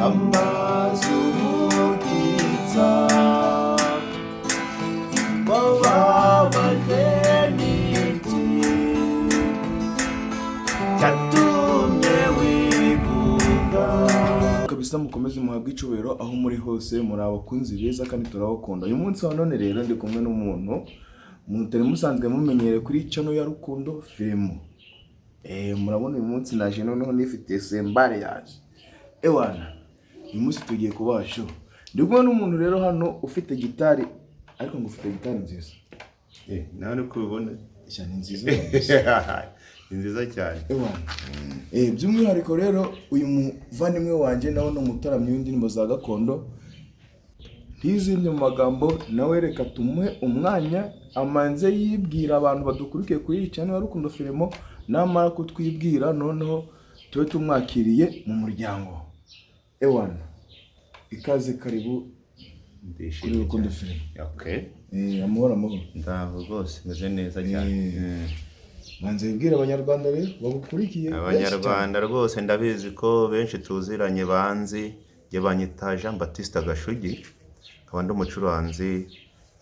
amazi ubutitsa wababajwe n'iki cyatumye wigunga. Kabisa mukomeze muhabwe icubero aho muri hose, muri abakunzi beza kandi turabakunda. Uyu munsi wa none rero ndi kumwe n'umuntu mutari musanzwe mumenyere kuri channel ya Rukundo Film. Murabona uyu munsi naje noneho nifite sembare yaje. Ewana, uyu munsi tugiye kubasho. Ndi kumwe n'umuntu rero hano ufite gitari, ariko ngo ufite gitari nziza. Nawe ni kubibona cyane nziza. nziza cyane. Ewana. By'umwihariko rero uyu muvandimwe wanje nawe no mutaramye w'indirimbo za gakondo. Ntizindi mu magambo nawe reka tumuhe umwanya amanze yibwira abantu badukurikiye kuri iyi channel ya Rukundo Film, namara kutwibwira noneho tube tumwakiriye mu muryango. Ewana, ikaze karibu kuri Rukundo Film. Okay. Amahoro amahoro. Ndaho rwose meze neza cyane. Manze yibwira abanyarwanda rero bagukurikiye. Abanyarwanda rwose ndabizi ko benshi tuziranye banzi, je banyita Jean Baptiste Gashugi, nkaba ndi umucuranzi,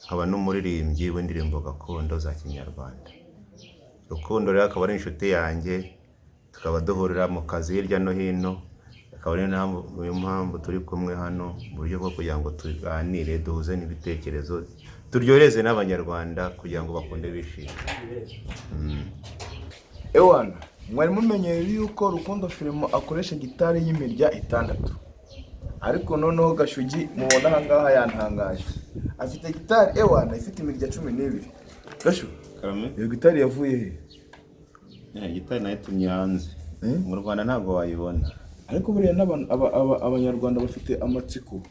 nkaba n'umuririmbyi w'indirimbo gakondo za Kinyarwanda. Rukundo rero akaba ari inshuti yanjye, tukaba duhurira mu kazi hirya no hino, akaba ari niyo mpamvu turi kumwe hano mu buryo bwo kugira ngo tuganire, duhuze n'ibitekerezo, turyohereze n'abanyarwanda kugira ngo bakunde bishime. Ewana, mwari mumenyere yuko Rukundo Film akoresha gitari y'imirya 6. Ariko noneho Gashugi mubona aha ngaha yantangaje. Afite gitari ewana ifite imirya 12. Gashu, Karame? iyo gitari yavuye he? Gitari nayitumye hanze. Mu Rwanda ntabwo wayibona. Ariko buriya abanyarwanda bafite amatsiko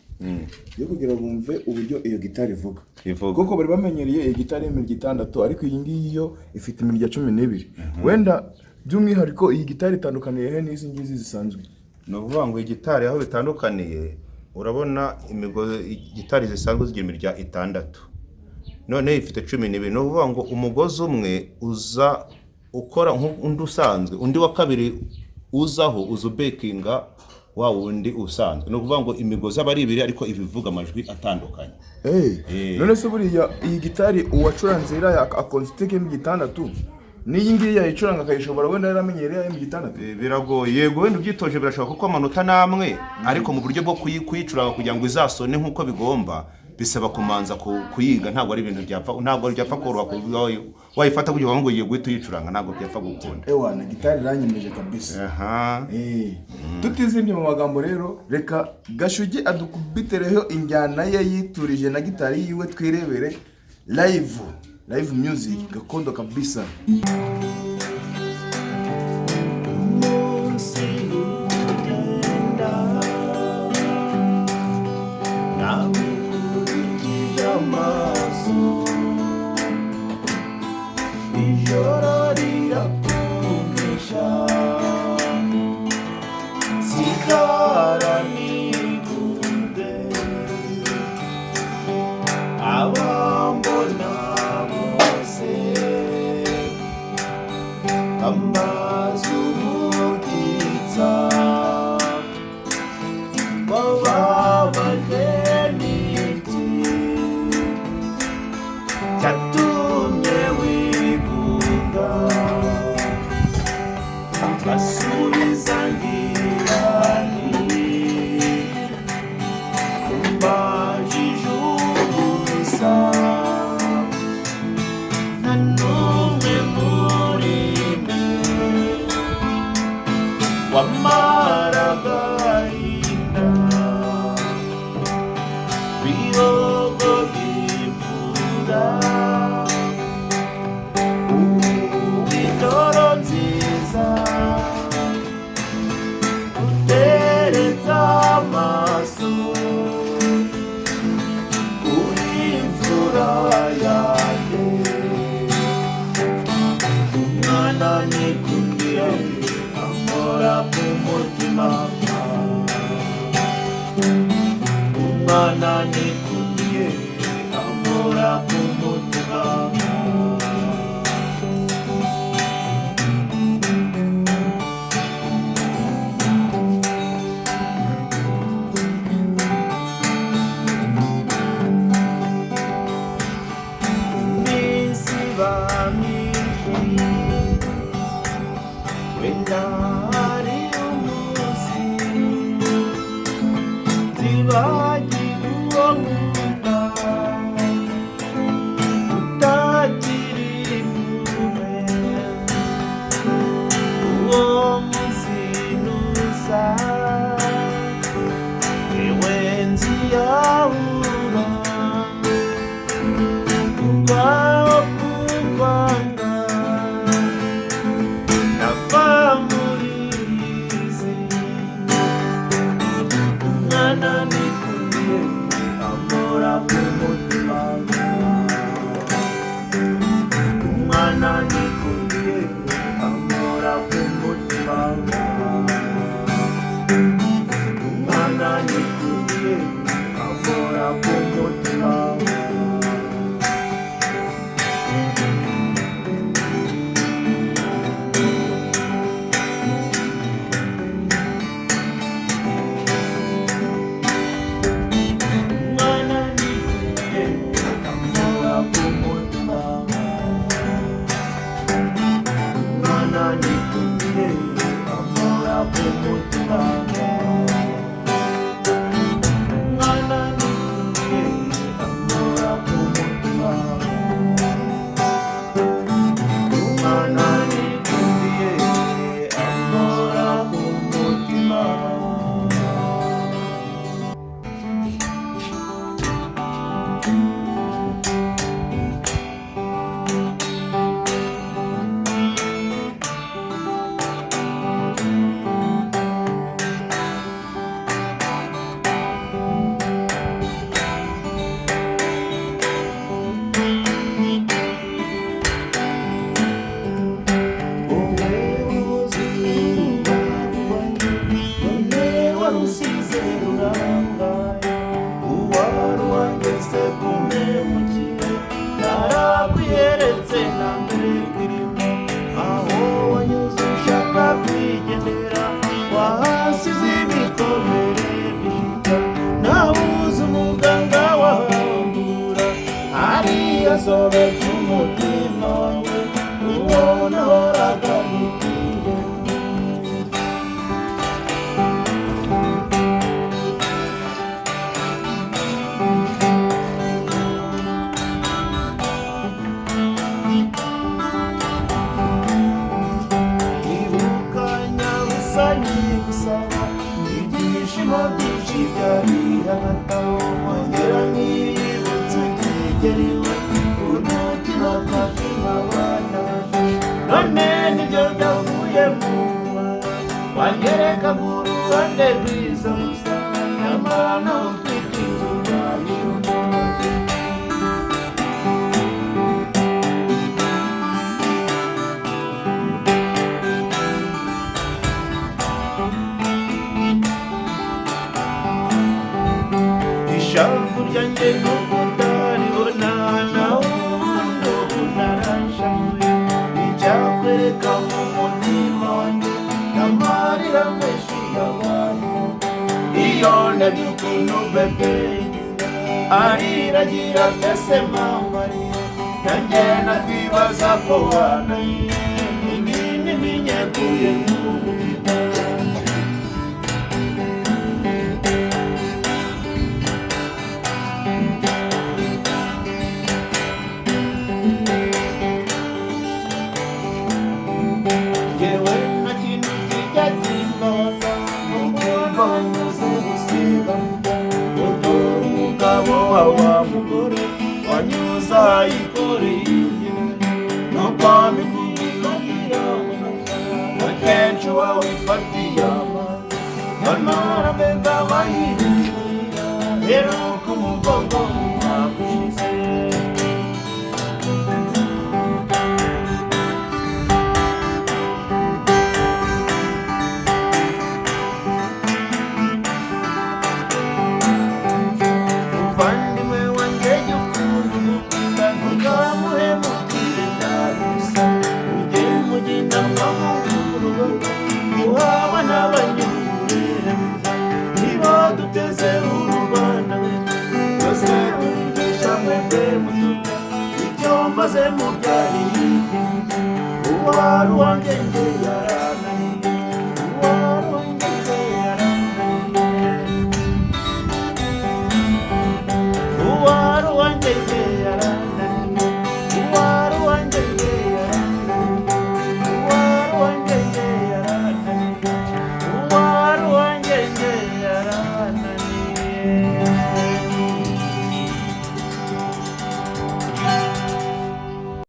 yo kugira bumve uburyo iyo gitari ivuga. Kuko bari bamenyereye iyo gitari y'imirya 6, ariko iyi ngiyi yo ifite imirya 12. Wenda by'umwihariko iyi gitari itandukaniye he n'izi ngizi zisanzwe? No kuvuga ngo igitari aho bitandukaniye, urabona imigozi gitari zisanzwe zigira imirya 6, none ifite 12. No kuvuga ngo umugozi umwe uza ukora nk'undi usanzwe, undi wa kabiri uzaho uzubekinga wa wundi usanzwe. No kuvuga ngo imigozi aba ari ibiri ariko ibivuga amajwi atandukanye. None se buriya iyi gitari uwacuranze ira acoustic y'imirya 6 niyi ngiyi yayicuranga akayishobora wenda yaramenyereye y'imirya 6? Biragoye. Yego wenda ubyitoje birashaka kuko amanota namwe, ariko mu buryo bwo kuyicuranga kugira ngo izasone nk'uko bigomba bisaba kumanza kuyiga. Ntabwo ari ibintu byapfa koroha wayifata kugira ngo ugiye guhita uyicuranga, ntabwo byapfa gukunda. Ewana, gitari ranyemeje kabisa. Tutizimye mu magambo rero, reka Gashugi adukubitereho injyana ye yiturije na gitari yiwe, twirebere live music gakondo kabisa. nibagirwe uwo nkunda utagiriye impuhwe uwo muzinuza ewe nziyahura kubwaho kuvanga nava muri izi umwana nikundiye amora ku mutima umwana nikundiye amora ku mutima umwana nikundiye amora ku mutima sobetse umutima we ubona horaga mukwiye ibuka nyabusa nyibusaba ibyishimo byinshi byari hagataho wongera nkiyibutse utigeriwe none nibyo ndavuye mu wanyereka mu ruhande rwiza gusa nyamara naho twite inzu yayo ishavu ryanjye nuko utaribona nawe ubundi ubu narashavuye icyakwereka mu mutima wanjye n'amarira menshi yabaye iyo ndabyo ukuntu bebe ariragira mbese mama nanjye nakwibaza ko wanaye ibindi binyekuye nk'umutima yewe na kintu kijya kimbaza n'ukumva unyuze gusiga udora umugabo wa mugore wanyuza yikoreye n'ukwami kubwira akenshi wawifatiye amazi nyamara mbega bayirira rero ku mugongo mwagushize maze mubyari uwari uwanjye yarananiye uwari uwanjye yarananiye